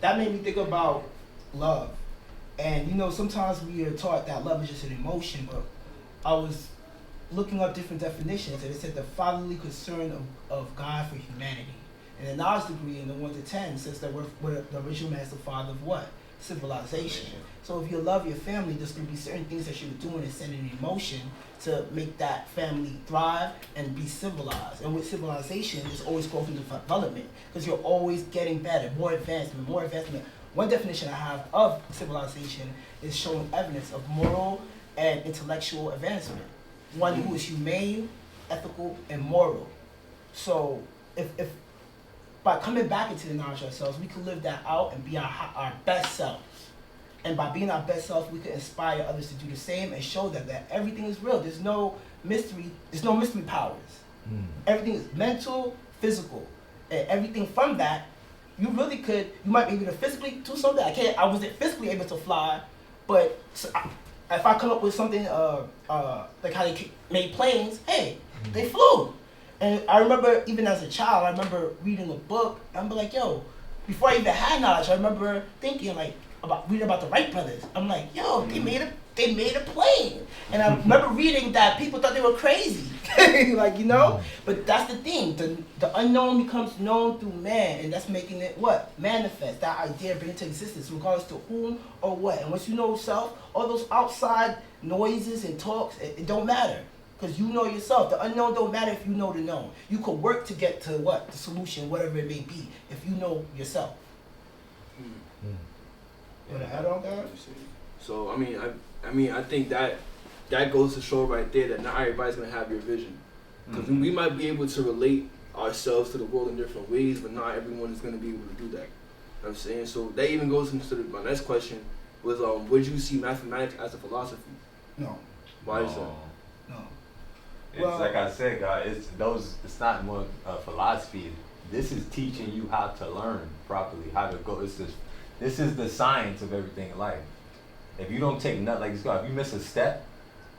that made me think about love. And sometimes we are taught that love is just an emotion, but I was looking up different definitions, and it said the fatherly concern of God for humanity. And the knowledge degree in the 1 to 10 says that we're the original man is the father of what? Civilization. So if you love your family, there's going to be certain things that you're doing and sending in emotion to make that family thrive and be civilized. And with civilization, there's always growth and development because you're always getting better, more advancement, more advancement. One definition I have of civilization is showing evidence of moral and intellectual advancement. One who is humane, ethical, and moral. So if by coming back into the knowledge of ourselves, we can live that out and be our best selves. And by being our best selves, we can inspire others to do the same and show them that everything is real. There's no mystery. There's no mystery powers. Everything is mental, physical, and everything from that. You really could. You might be able to physically do something. I wasn't physically able to fly, but if I come up with something like how they made planes, hey, they flew. And I remember, even as a child, I remember reading a book. I'm like, yo, before I even had knowledge, I remember thinking like about reading about the Wright brothers. I'm like, yo, they made a plane. And I remember reading that people thought they were crazy, But that's the thing. The unknown becomes known through man, and that's making it what manifest. That idea bring it to existence, regardless to whom or what. And once you know yourself, all those outside noises and talks, it don't matter. Because you know yourself. The unknown don't matter if you know the known. You could work to get to what? The solution, whatever it may be, if you know yourself. You want to add on that? So, I think that goes to show right there that not everybody's going to have your vision. Because we might be able to relate ourselves to the world in different ways, but not everyone is going to be able to do that. You know what I'm saying? So that even goes into my next question was, would you see mathematics as a philosophy? No. Why is that? No. It's like I said, guys. It's not more philosophy. This is teaching you how to learn properly, how to go. This is the science of everything in life. If you don't take nothing, like this guy, if you miss a step,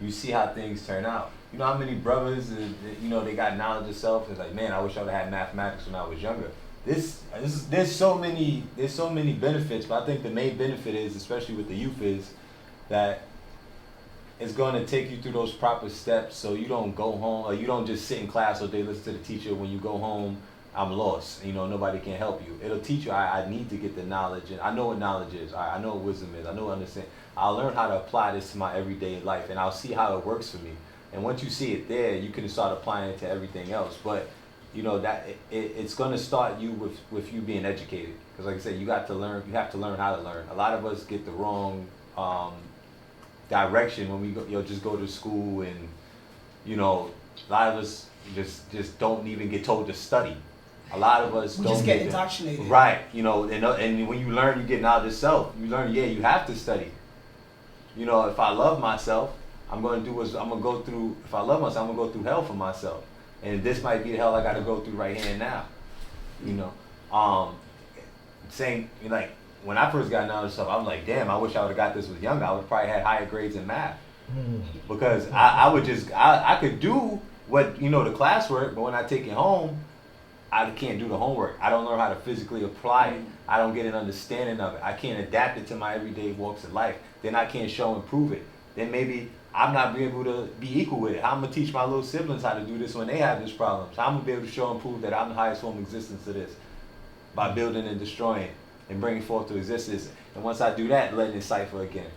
you see how things turn out. You know how many brothers, they got knowledge of self. It's like, man, I wish I would have had mathematics when I was younger. There's so many benefits, but I think the main benefit is, especially with the youth, is that it's going to take you through those proper steps so you don't go home, or you don't just sit in class all day, listen to the teacher. When you go home, I'm lost. Nobody can help you. It'll teach you, I need to get the knowledge, and I know what knowledge is. I know what wisdom is. I know what understand. I'll learn how to apply this to my everyday life, and I'll see how it works for me. And once you see it there, you can start applying it to everything else. But, that it's going to start you with you being educated. Because like I said, you have to learn how to learn. A lot of us get the wrong direction when we go, just go to school, and a lot of us just don't even get told to study. A lot of us we don't just get indoctrinated. Right, and when you learn, you get knowledge yourself. You learn, you have to study. If I love myself, I'm going to do what I'm going to go through. If I love myself, I'm going to go through hell for myself, and this might be the hell I got to go through right here and now. Saying like, when I first got knowledge stuff, I was like, damn, I wish I would have got this when younger. I would probably had higher grades in math. Because I could do what, the classwork, but when I take it home, I can't do the homework. I don't learn how to physically apply it. I don't get an understanding of it. I can't adapt it to my everyday walks of life. Then I can't show and prove it. Then maybe I'm not be able to be equal with it. How I'm going to teach my little siblings how to do this when they have this problem? So I'm going to be able to show and prove that I'm the highest form of existence to this by building and destroying and bringing forth to existence. And once I do that, letting it cipher again.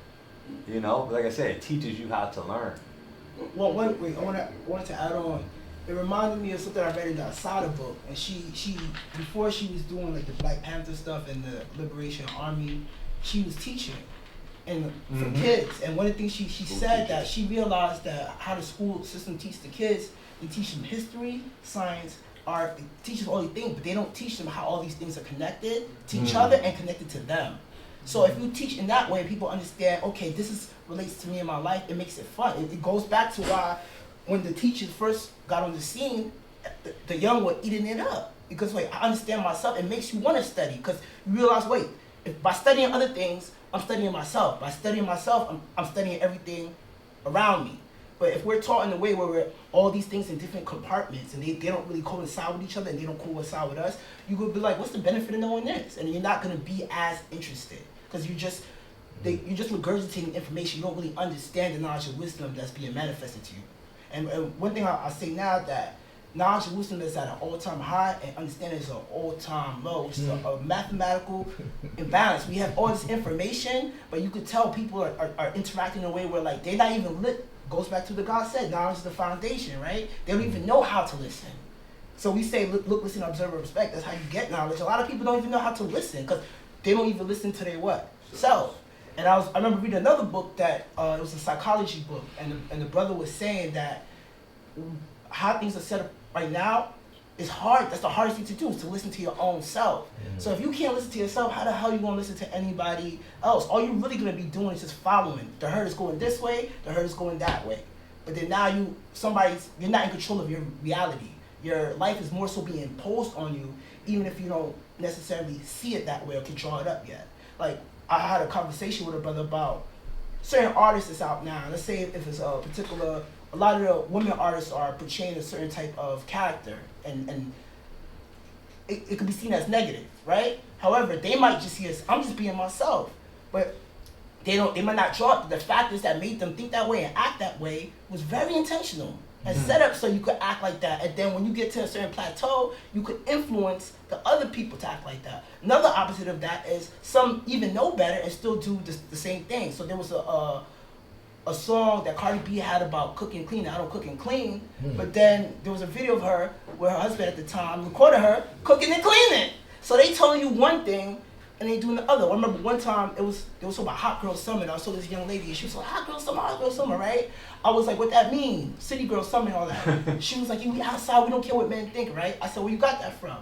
Like I said, it teaches you how to learn. Well, wait, I wanted to add on. It reminded me of something I read in the Asada book, and she before she was doing like the Black Panther stuff and the Liberation Army, she was teaching, and for kids. And one of the things she said that she realized that how the school system teaches the kids, they teach them history, science, art. They teach them all these things, but they don't teach them how all these things are connected to each other and connected to them. So if you teach in that way, people understand, okay, this relates to me in my life, it makes it fun. It goes back to why when the teachers first got on the scene, the young were eating it up. Because I understand myself, it makes you want to study. Because you realize, by studying other things, I'm studying myself. By studying myself, I'm studying everything around me. But if we're taught in a way where we're all these things in different compartments and they don't really coincide with each other and they don't coincide with us, you could be like, what's the benefit of knowing this? And you're not going to be as interested because you're just regurgitating information. You don't really understand the knowledge and wisdom that's being manifested to you. And one thing I say now that knowledge and wisdom is at an all-time high and understanding is an all-time low. It's a mathematical imbalance. We have all this information, but you could tell people are interacting in a way where like they're not even lit. Goes back to what God said, knowledge is the foundation, right? They don't even know how to listen. So we say, look, listen, observe, respect. That's how you get knowledge. A lot of people don't even know how to listen because they don't even listen to their what? Self. And I remember reading another book that it was a psychology book, and the brother was saying that how things are set up right now is hard. That's the hardest thing to do, is to listen to your own self. So if you can't listen to yourself, how the hell are you going to listen to anybody else? All you're really going to be doing is just following. The herd is going this way, the herd is going that way. But then now you're not in control of your reality. Your life is more so being imposed on you, even if you don't necessarily see it that way or can draw it up yet. Like, I had a conversation with a brother about certain artists that's out now. Let's say if it's a lot of the women artists are portraying a certain type of character, and it could be seen as negative, right? However, they might just see as, I'm just being myself, but they might not draw up the factors that made them think that way and act that way was very intentional and set up so you could act like that. And then when you get to a certain plateau, you could influence the other people to act like that. Another opposite of that is some even know better and still do the same thing. So there was a song that Cardi B had about cooking clean. I don't cook and clean, but then there was a video of her where her husband at the time recorded her cooking and cleaning. So they telling you one thing and they doing the other. I remember one time it was talking about Hot Girl Summer. And I saw this young lady and she was like, Hot Girl Summer, right? I was like, what that mean? City Girl Summer and all that. She was like, we outside, we don't care what men think, right? I said, where you got that from?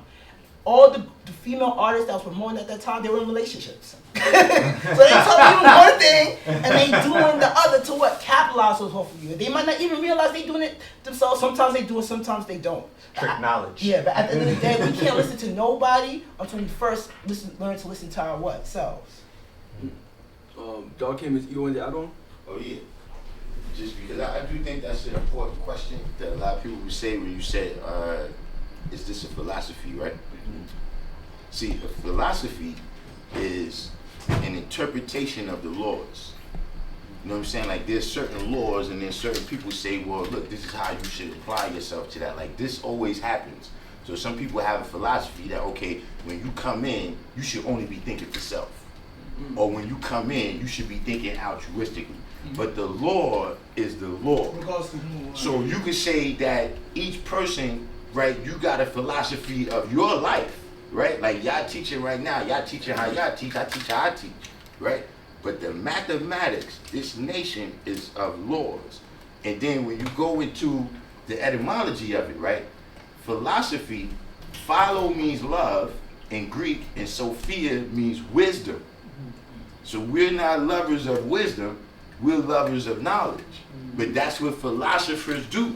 All the female artists that was promoting at that time, they were in relationships. So they telling you one thing and they doing the other to what? Capitalize off of you. They might not even realize they doing it themselves. Sometimes they do it, sometimes they don't. Trick knowledge. Yeah, but at the end of the day, we can't listen to nobody until we first learn to listen to our what? Selves. Dog came as you want to add on? Oh yeah. Just because I do think that's an important question that a lot of people would say when you say, is this a philosophy, right? See, a philosophy is an interpretation of the laws. You know what I'm saying? Like, there's certain laws and then certain people say, well, look, this is how you should apply yourself to that. Like, this always happens. So some people have a philosophy that, okay, when you come in, you should only be thinking for self. Or when you come in, you should be thinking altruistically. But the law is the law. So you could say that each person, right, you got a philosophy of your life, right? Like y'all teaching right now, y'all teaching how y'all teach, I teach how I teach, right? But the mathematics, this nation is of laws. And then when you go into the etymology of it, right? Philosophy, follow means love in Greek, and Sophia means wisdom. So we're not lovers of wisdom, we're lovers of knowledge. But that's what philosophers do.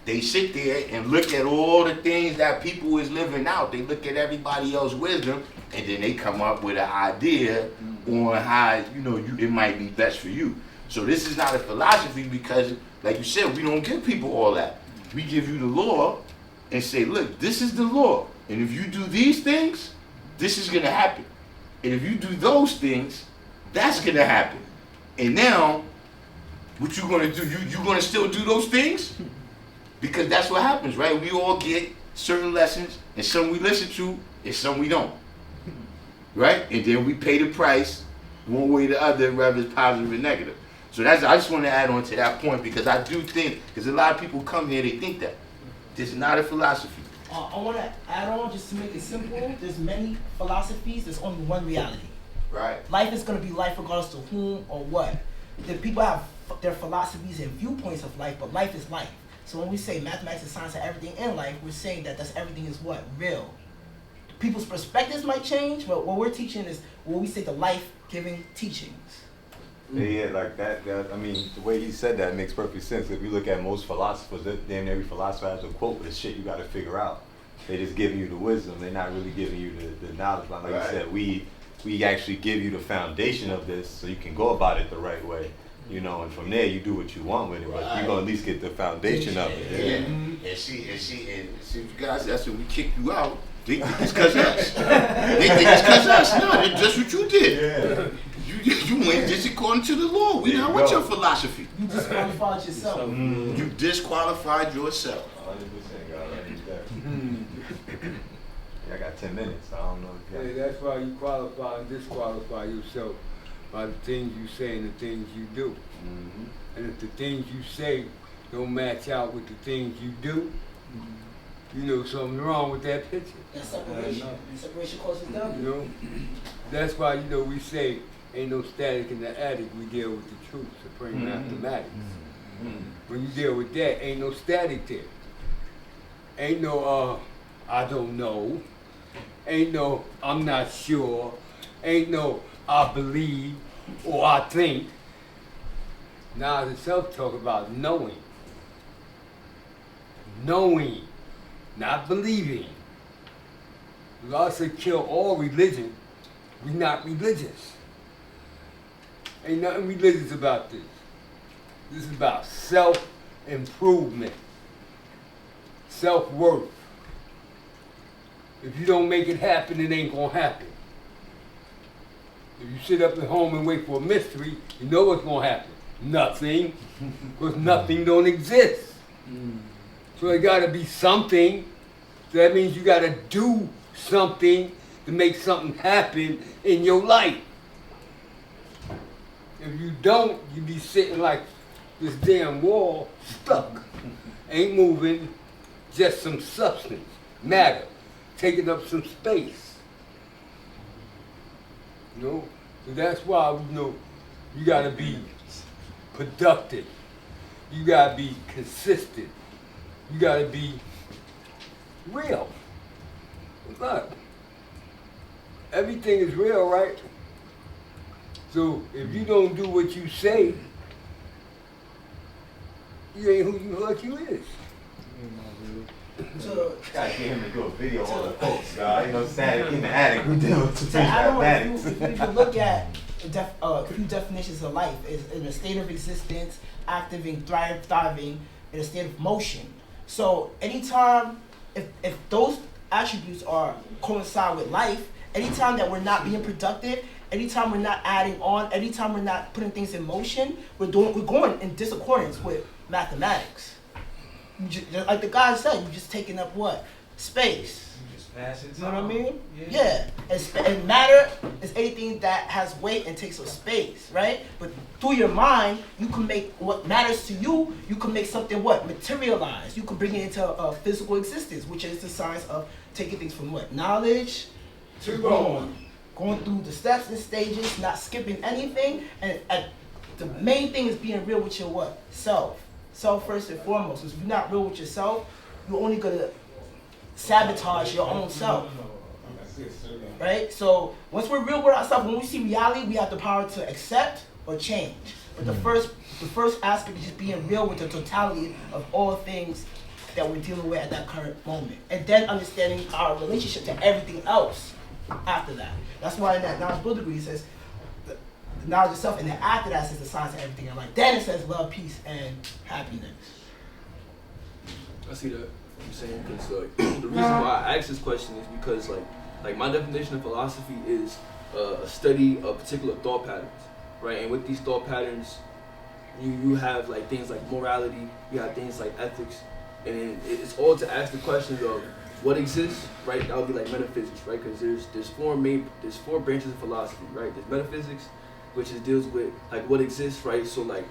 They sit there and look at all the things that people is living out. They look at everybody else's wisdom, and then they come up with an idea on how, it might be best for you. So this is not a philosophy because, like you said, we don't give people all that. We give you the law and say, look, this is the law. And if you do these things, this is gonna happen. And if you do those things, that's gonna happen. And now, what you gonna do? You gonna still do those things? Because that's what happens, right? We all get certain lessons, and some we listen to, and some we don't. Right? And then we pay the price one way or the other, whether it's positive or negative. So I just want to add on to that point because I do think, because a lot of people come here, they think that. This is not a philosophy. I want to add on, just to make it simple, there's many philosophies, there's only one reality. Right. Life is going to be life regardless of whom or what. The people have their philosophies and viewpoints of life, but life is life. So when we say mathematics and science and everything in life, we're saying that everything is what? Real. People's perspectives might change, but what we're teaching is what we say the life-giving teachings. Yeah, like that. I mean, the way he said that makes perfect sense. If you look at most philosophers, then every philosopher has a quote with shit you got to figure out. They just giving you the wisdom. They're not really giving you the knowledge. Like you said, we actually give you the foundation of this so you can go about it the right way. You know, and from there you do what you want with it, but you're gonna at least get the foundation of it. Yeah. And see, you guys, that's when we kick you out. They think it's cause us. They think it's cause us. No, that's just what you did. Yeah. You went just according to the law. We not want your philosophy. You disqualified yourself. You disqualified yourself. 100%, God. I got 10 minutes. I don't know. Yeah, that's why you qualify and disqualify yourself by the things you say and the things you do. Mm-hmm. And if the things you say don't match out with the things you do, you know something's wrong with that picture. That's separation. Separation causes doubt. You know? That's why, you know, we say ain't no static in the attic, we deal with the truth, supreme mathematics. When you deal with that, ain't no static there. Ain't no, I don't know. Ain't no, I'm not sure. Ain't no, I believe or I think. Now itself talk about knowing. Knowing, not believing. God said kill all religion. We not religious. Ain't nothing religious about this. This is about self-improvement, self-worth. If you don't make it happen, it ain't gonna happen. If you sit up at home and wait for a mystery, you know what's gonna happen. Nothing, because nothing don't exist. So it gotta be something. So that means you gotta do something to make something happen in your life. If you don't, you be sitting like this damn wall, stuck. Ain't moving, just some substance, matter, taking up some space. You know? So that's why, you know, you gotta be productive. You gotta be consistent. You gotta be real. Look, everything is real, right? So if you don't do what you say, you ain't who you thought you is. So, Gotta get him to do a video on the folks, God. You know, static in the attic. We deal with to add on, mathematics. if you look at a few definitions of life, is in a state of existence, active and thriving, in a state of motion. So anytime, if those attributes are coincide with life, anytime that we're not being productive, anytime we're not adding on, anytime we're not putting things in motion, we're going in disaccordance with mathematics. Like the guy said, you're just taking up what? Space. You just pass it. You know what I mean? Yeah. And matter is anything that has weight and takes up space, right? But through your mind, you can make what matters to you, you can make something what? Materialize. You can bring it into a physical existence, which is the science of taking things from what? Knowledge to going through the steps and stages, not skipping anything. And the main thing is being real with your what? Self. Self first and foremost. Because if you're not real with yourself, you're only going to sabotage your own self. Right? So once we're real with ourselves, when we see reality, we have the power to accept or change. But the first aspect is just being real with the totality of all things that we're dealing with at that current moment. And then understanding our relationship to everything else after that. That's why in that knowledge build degree it says the knowledge of self, and then after that says the science of everything in life. Then it says love, peace, and happiness. I see that. I'm saying because the reason why I asked this question is because like my definition of philosophy is a study of particular thought patterns, right? And with these thought patterns, you have like things like morality, you have things like ethics, and it's all to ask the questions of what exists, right? That would be like metaphysics, right? Because there's four branches of philosophy, right? There's metaphysics, which deals with like what exists, right? So like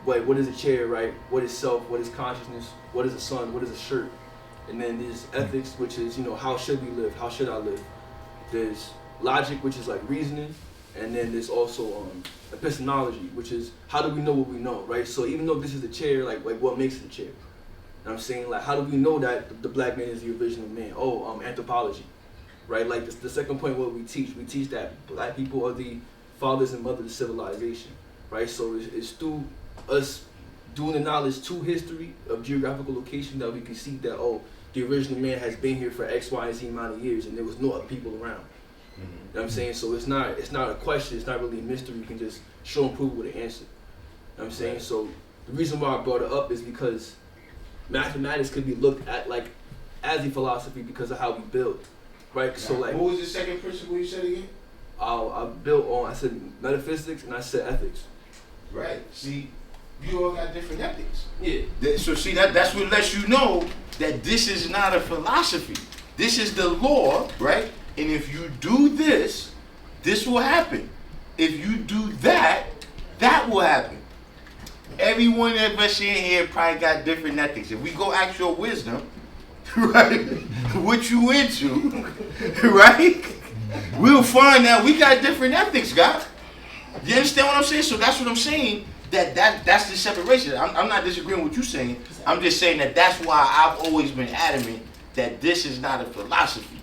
what is a chair, right? What is self? What is consciousness? What is a sun? What is a shirt? And then there's ethics, which is, you know, how should we live? How should I live? There's logic, which is like reasoning. And then there's also epistemology, which is how do we know what we know, right? So even though this is the chair, like what makes it a chair? And I'm saying, like, how do we know that the black man is the original man? Anthropology, right? Like the second point, what we teach that black people are the fathers and mothers of civilization, right? So it's through us doing the knowledge to history of geographical location that we can see that, the original man has been here for X, Y, and Z amount of years, and there was no other people around. Mm-hmm. You know what I'm saying? So it's not a question, it's not really a mystery. You can just show and prove with an answer. You know what I'm saying? So the reason why I brought it up is because mathematics could be looked at like as a philosophy because of how we build, right? So like, what was the second principle you said again? I built on, I said metaphysics and I said ethics. Right. See, you all got different ethics. Yeah. So see, that's what lets you know that this is not a philosophy. This is the law, right? And if you do this, this will happen. If you do that, that will happen. Everyone of us in here probably got different ethics. If we go ask your wisdom, right, what you into, right, we'll find that we got different ethics, God. You understand what I'm saying? So that's what I'm saying. That's the separation. I'm not disagreeing with what you're saying. I'm just saying that's why I've always been adamant that this is not a philosophy,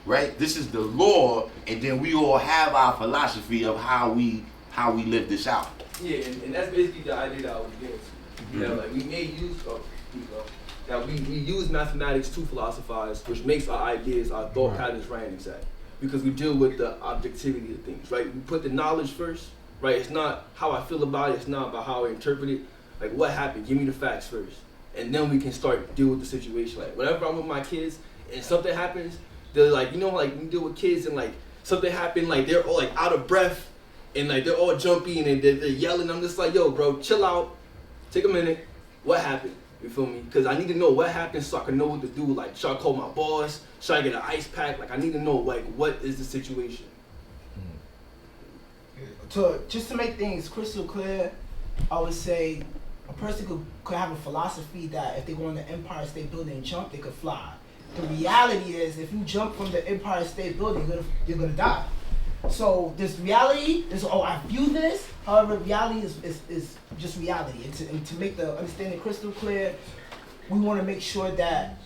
right? This is the law, and then we all have our philosophy of how we live this out. Yeah, and that's basically the idea that I was getting to. You know, like we may use that we use mathematics to philosophize, which makes our ideas, our thought patterns right and exact. Because we deal with the objectivity of things, right? We put the knowledge first, right? It's not how I feel about it, it's not about how I interpret it. Like what happened? Give me the facts first. And then we can start deal with the situation. Like whenever I'm with my kids and something happens, they're like, you know, like when you deal with kids and like something happened, like they're all like out of breath and like they're all jumpy and they're yelling. I'm just like, yo, bro, chill out, take a minute. What happened? You feel me? Because I need to know what happened so I can know what to do. Like, should I call my boss? Should I get an ice pack? Like, I need to know, like, what is the situation? Just to make things crystal clear, I would say a person could have a philosophy that if they go on the Empire State Building and jump, they could fly. The reality is, if you jump from the Empire State Building, you're gonna die. So this reality is, I view this. However, reality is just reality. And to make the understanding crystal clear, we want to make sure that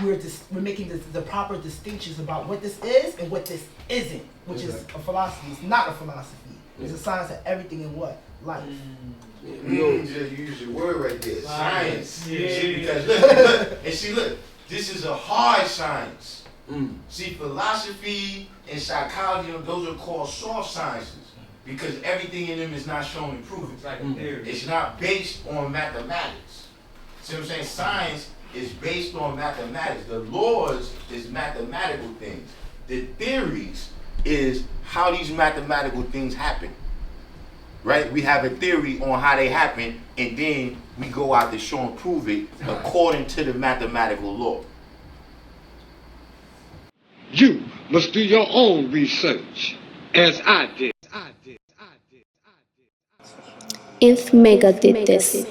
we're making the proper distinctions about what this is and what this isn't, which is a philosophy. It's not a philosophy. It's a science of everything in what? Life. You just use your word right there. Science. Yeah. See, because look, this is a hard science. See, philosophy and psychology, those are called soft sciences because everything in them is not shown and proven. It's like a theory. It's not based on mathematics. See what I'm saying? Science is based on mathematics. The laws is mathematical things. The theories is how these mathematical things happen. Right? We have a theory on how they happen, and then we go out to show and prove it according to the mathematical law. You must do your own research, as I did. If Mecca did this.